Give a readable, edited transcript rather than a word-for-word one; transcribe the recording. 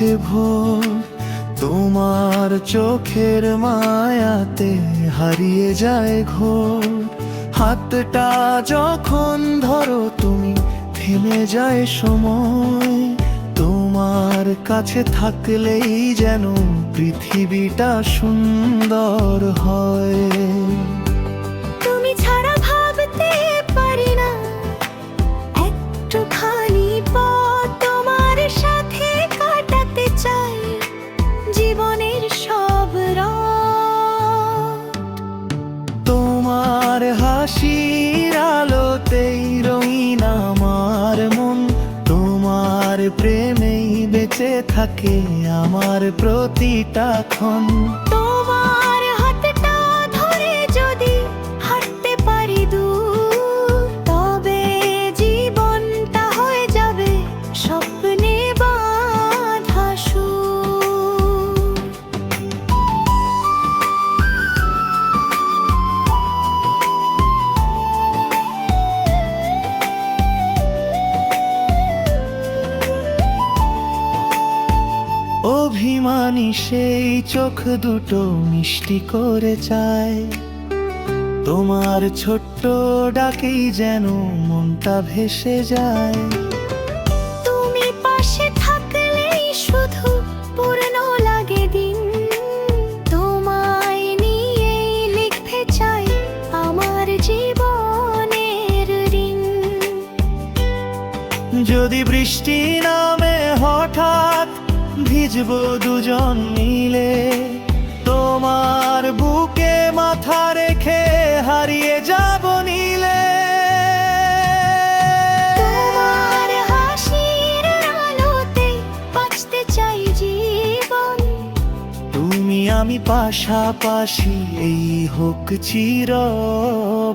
ওঠে ভোর, তোমার চোখের মায়াতে হারিয়ে যায় ঘোর। হাতটা যখন ধরো তুমি, থেমে যায় সময়। তোমার কাছে থাকলেই যেন পৃথিবীটা সুন্দর হয়। তুমি ছাড়া ভাবতে পারি না একটুখানি পথ তোমার সাথে কাটাতে চাই জীবনের সব রাত। তোমার হাসির আলোতেই রঙিন আমার মন, তোমার প্রেমেই বেঁচে থাকে আমার প্রতিটা ক্ষণ। তোমার হাতটা ধরে যদি হাঁটতে পারি দূর, তবে জীবনটা হয়ে যাবে স্বপ্নে বাঁধা সুর। অভিমানী সেই চোখ দুটো মিষ্টি করে চায়, তোমার ছোট্ট ডাকেই যেন মনটা ভেসে যায়। তুমি পাশে থাকলেই শুধু পূর্ণ লাগে দিন, তোমায় নিয়েই লিখতে চাই আমার জীবনের ঋণ। যদি বৃষ্টি নামে হঠাৎ, ভিজবো দুজন মিলে, তোমার বুকে মাথা রেখে হারিয়ে যাব নীলে। তোমার হাসির আলোতে বাঁচতে চাই জীবন, তুমি আমি পাশাপাশি, এই হোক চিরবন্ধন।